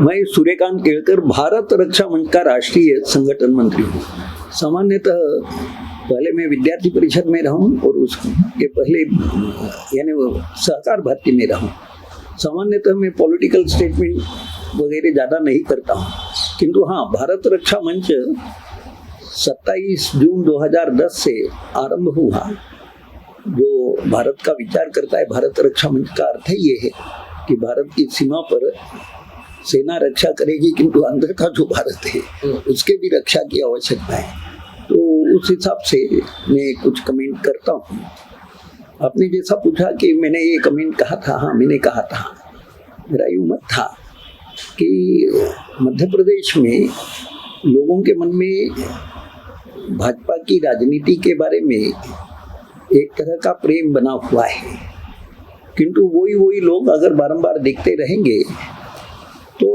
मैं सूर्यकांत केळकर भारत रक्षा मंच का राष्ट्रीय संगठन मंत्री हूँ। सामान्यतः पहले मैं विद्यार्थी परिषद में रहा हूँ और उसके पहले यानी वो सहकार भारती में रहा हूँ। सामान्यतः मैं पॉलिटिकल स्टेटमेंट वगैरह ज़्यादा नहीं करता हूँ, किंतु हाँ, भारत रक्षा मंच 27 जून 2010 से आरंभ हुआ। जो भारत का विचार करता है, भारत रक्षा मंच का अर्थ ये है कि भारत की सीमा पर सेना रक्षा करेगी, किंतु अंदर का जो भारत है उसके भी रक्षा की आवश्यकता है। तो उस हिसाब से मैं कुछ कमेंट करता हूँ। आपने जैसा पूछा कि मैंने ये कमेंट कहा था, हाँ मैंने कहा था। मेरा यूँ मत था कि मध्य प्रदेश में लोगों के मन में भाजपा की राजनीति के बारे में एक तरह का प्रेम बना हुआ है, किंतु वही लोग अगर बारंबार देखते रहेंगे तो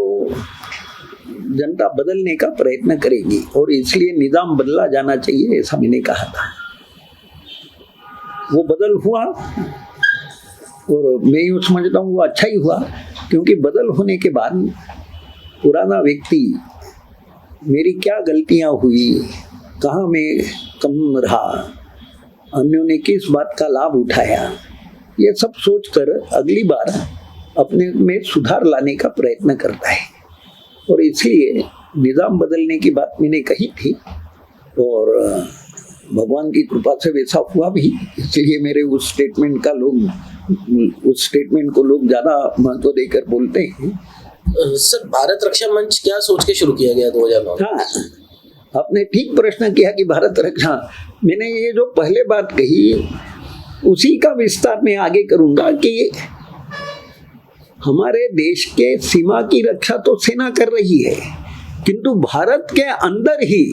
जनता बदलने का प्रयत्न करेगी और इसलिए निजाम बदला जाना चाहिए, ऐसा मैंने कहा था। वो बदल हुआ और मैं यूँ समझता हूँ वो अच्छा ही हुआ, क्योंकि बदल होने के बाद पुराना व्यक्ति मेरी क्या गलतियाँ हुई, कहाँ मैं कम रहा, अन्यों ने किस बात का लाभ उठाया, ये सब सोचकर अगली बार अपने में सुधार लाने का प्रयत्न करता है। और इसलिए निज़ाम बदलने की बात मैंने कही थी और भगवान की कृपा से वैसा हुआ भी, इसलिए मेरे उस स्टेटमेंट को लोग ज़्यादा महत्व देकर बोलते हैं। सर, भारत रक्षा मंच क्या सोच के शुरू किया गया 2009? हाँ, आपने ठीक प्रश्न किया कि भारत रक्षा, मैंने ये जो पहले बात कही उसी का विस्तार में आगे करूंगा कि हमारे देश के सीमा की रक्षा तो सेना कर रही है, किंतु भारत के अंदर ही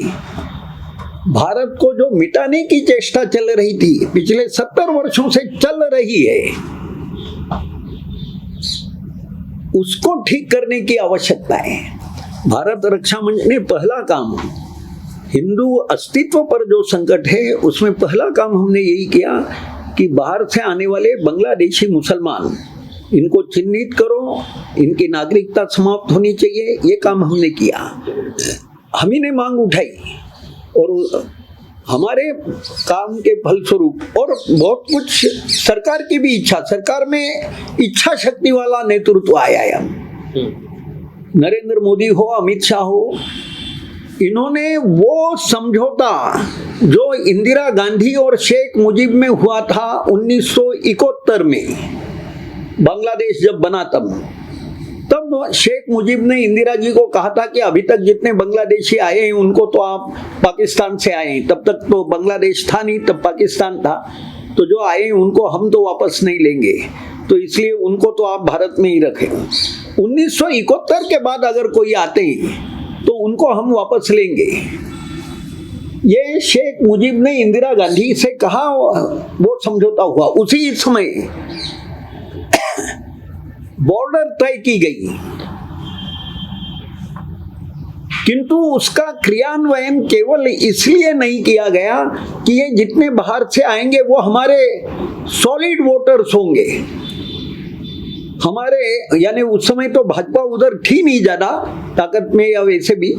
भारत को जो मिटाने की चेष्टा चल रही थी, पिछले 70 वर्षों से चल रही है, उसको ठीक करने की आवश्यकता है। भारत रक्षा मंच ने पहला काम, हिंदू अस्तित्व पर जो संकट है उसमें पहला काम हमने यही किया कि बाहर से आने वाले बांग्लादेशी मुसलमान, इनको चिन्हित करो, इनकी नागरिकता समाप्त होनी चाहिए, ये काम हमने किया। हम ही ने मांग उठाई और हमारे काम के फलस्वरूप और बहुत कुछ सरकार की भी इच्छा, सरकार में इच्छा शक्ति वाला नेतृत्व आया है। नरेंद्र मोदी हो, अमित शाह हो, इन्होंने वो समझौता जो इंदिरा गांधी और शेख मुजीब में हुआ था 1971 में, बांग्लादेश जब बना तब शेख मुजीब ने इंदिरा जी को कहा था कि अभी तक जितने बांग्लादेशी आए हैं उनको तो आप पाकिस्तान से आए हैं, तब तक तो बांग्लादेश था नहीं, तब पाकिस्तान था, तो जो आए हैं उनको हम तो वापस नहीं लेंगे, तो इसलिए उनको तो आप भारत में ही रखें। 1971 के बाद अगर कोई आते हैं तो उनको हम वापस लेंगे। ये शेख मुजीब ने इंदिरा गांधी से कहा, वो समझौता हुआ। उसी समय बॉर्डर तय की गई, किंतु उसका क्रियान्वयन केवल इसलिए नहीं किया गया कि ये जितने बाहर से आएंगे वो हमारे सॉलिड वोटर्स होंगे। हमारे यानी उस समय तो भाजपा उधर थी नहीं ज्यादा ताकत में, या वैसे भी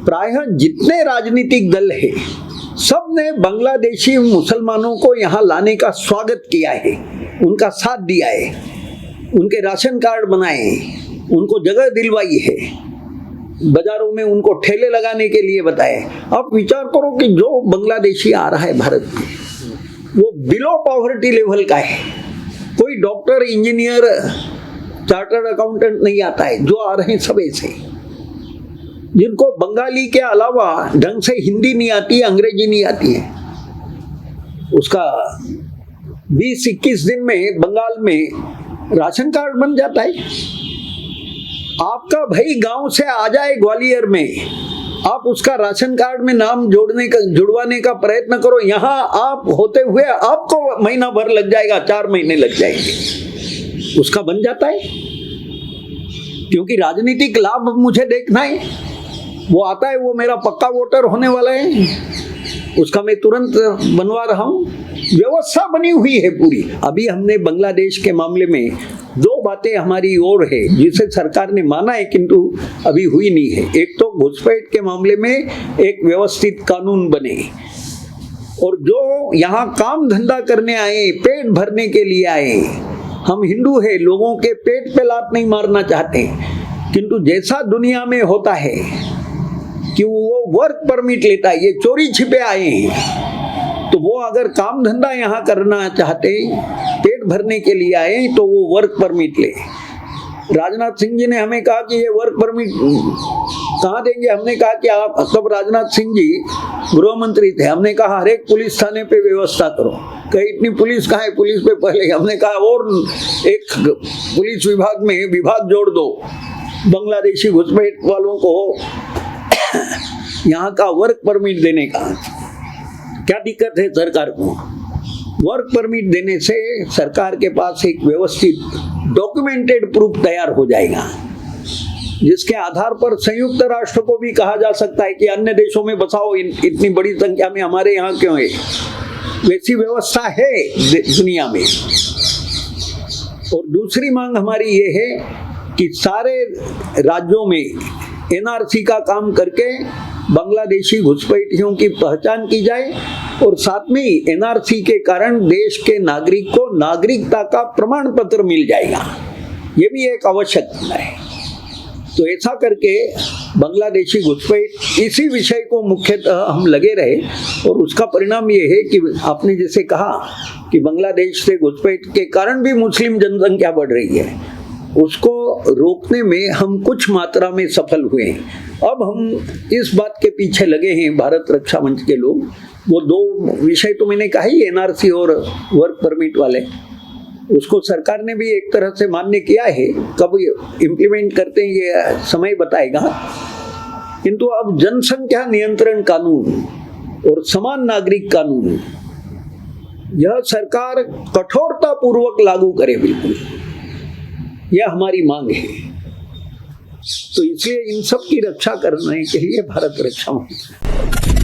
प्रायः जितने राजनीतिक दल है सब ने बांग्लादेशी मुसलमानों को यहाँ लाने का स्वागत किया है, उनका साथ दिया है, उनके राशन कार्ड बनाए, उनको जगह दिलवाई है, बाजारों में उनको ठेले लगाने के लिए बताए। आप विचार करो कि जो बांग्लादेशी आ रहा है भारत में वो बिलो पॉवर्टी लेवल का है, कोई डॉक्टर, इंजीनियर, चार्टर्ड अकाउंटेंट नहीं आता है, जो आ रहे हैं सब ऐसे, जिनको बंगाली के अलावा ढंग से हिंदी नहीं आती है, अंग्रेजी नहीं आती है। उसका 20-21 दिन में बंगाल में राशन कार्ड बन जाता है। आपका भाई गांव से आ जाए ग्वालियर में, आप उसका राशन कार्ड में नाम जुड़वाने का प्रयत्न करो, यहाँ आप होते हुए आपको महीना भर लग जाएगा, 4 महीने लग जाएंगे, उसका बन जाता है। क्योंकि राजनीतिक लाभ मुझे देखना है, वो आता है, वो मेरा पक्का वोटर होने वाला है, उसका मैं तुरंत बनवा रहा हूँ। व्यवस्था बनी हुई है पूरी। अभी हमने बांग्लादेश के मामले में दो बातें हमारी ओर है जिसे सरकार ने माना है किंतु अभी हुई नहीं है। एक तो घुसपैठ के मामले में एक व्यवस्थित कानून बने और जो यहाँ काम धंधा करने आए, पेट भरने के लिए आए, हम हिंदू हैं, लोगों के पेट पे लात नहीं मारना चाहते, किंतु जैसा दुनिया में होता है कि वो वर्क परमिट लेता है, ये चोरी छिपे आए हैं, तो वो अगर काम धंधा यहाँ करना चाहते, पेट भरने के लिए आए, तो वो वर्क परमिट ले। राजनाथ सिंह जी ने हमें कहा कि ये वर्क परमिट कहाँ देंगे। हमने कहा कि आप, तब राजनाथ सिंह जी गृह मंत्री थे, हमने कहा हर एक पुलिस थाने पे व्यवस्था करो। कहीं इतनी पुलिस कहाँ है, पुलिस पे पहले हमने कहा और एक पुलिस विभाग में विभाग जोड़ दो, बांग्लादेशी घुसपैठ वालों को यहाँ का वर्क परमिट देने का। क्या दिक्कत है सरकार को? वर्क परमिट देने से सरकार के पास एक व्यवस्थित डॉक्यूमेंटेड प्रूफ तैयार हो जाएगा, जिसके आधार पर संयुक्त राष्ट्र को भी कहा जा सकता है कि अन्य देशों में बसाओ, इतनी बड़ी संख्या में हमारे यहाँ क्यों है। वैसी व्यवस्था है दुनिया में। और दूसरी मांग हमारी ये है कि सारे राज्यों में एनआरसी का काम करके बांग्लादेशी घुसपैठियों की पहचान की जाए और साथ में ही एनआरसी के कारण देश के नागरिक को नागरिकता का प्रमाण पत्र मिल जाएगा। ये भी एक आवश्यकता है। तो ऐसा करके बांग्लादेशी घुसपैठ, इसी विषय को मुख्यतः हम लगे रहे और उसका परिणाम ये है कि आपने जैसे कहा कि बांग्लादेश से घुसपैठ के कारण भी मुस्लिम जनसंख्या बढ़ रही है, उसको रोकने में हम कुछ मात्रा में सफल हुए हैं। अब हम इस बात के पीछे लगे हैं, भारत रक्षा मंच के लोग। वो दो विषय तो मैंने कहा ही, एनआरसी और वर्क परमिट वाले, उसको सरकार ने भी एक तरह से मान्य किया है। कब इम्प्लीमेंट करते हैं ये समय बताएगा। किंतु अब जनसंख्या नियंत्रण कानून और समान नागरिक कानून, यह सरकार कठोरता पूर्वक लागू करे, बिल्कुल, यह हमारी मांग है। तो इसलिए इन सब की रक्षा करने के लिए भारत रक्षा मंच